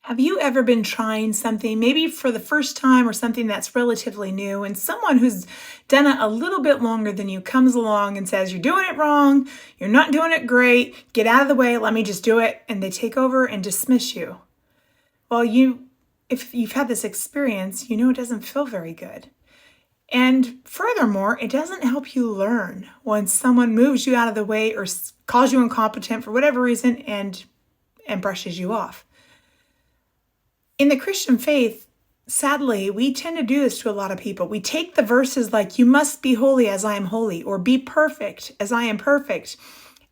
Have you ever been trying something, maybe for the first time or something that's relatively new, and someone who's done it a little bit longer than you comes along and says, "You're doing it wrong, you're not doing it great, get out of the way, let me just do it," and they take over and dismiss you? Well, if you've had this experience, you know it doesn't feel very good. And furthermore, it doesn't help you learn when someone moves you out of the way or calls you incompetent for whatever reason and brushes you off. In the Christian faith, sadly, we tend to do this to a lot of people. We take the verses like, "You must be holy as I am holy," or "Be perfect as I am perfect."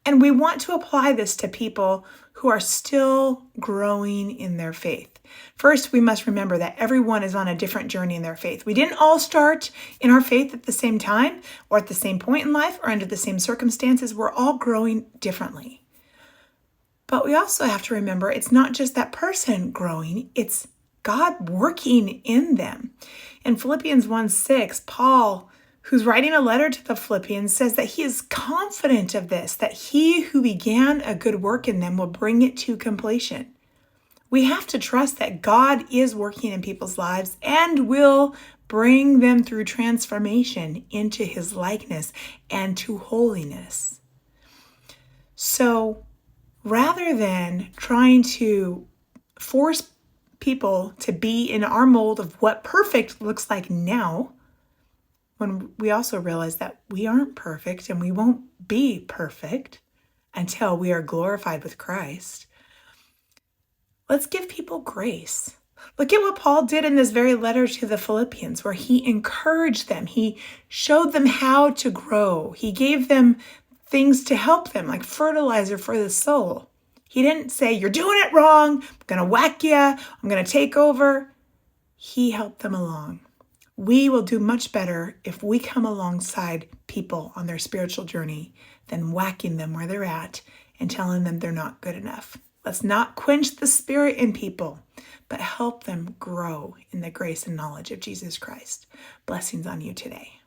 And we want to apply this to people who are still growing in their faith. First, we must remember that everyone is on a different journey in their faith. We didn't all start in our faith at the same time, or at the same point in life, or under the same circumstances. We're all growing differently. But we also have to remember it's not just that person growing, it's God working in them. In Philippians 1:6, Paul, who's writing a letter to the Philippians, says that he is confident of this, that he who began a good work in them will bring it to completion. We have to trust that God is working in people's lives and will bring them through transformation into his likeness and to holiness. So, rather than trying to force people to be in our mold of what perfect looks like now, when we also realize that we aren't perfect and we won't be perfect until we are glorified with Christ, let's give people grace. Look at what Paul did in this very letter to the Philippians, where he encouraged them. He showed them how to grow. He gave them things to help them, like fertilizer for the soul. He didn't say, "You're doing it wrong, I'm going to whack you, I'm going to take over." He helped them along. We will do much better if we come alongside people on their spiritual journey than whacking them where they're at and telling them they're not good enough. Let's not quench the spirit in people, but help them grow in the grace and knowledge of Jesus Christ. Blessings on you today.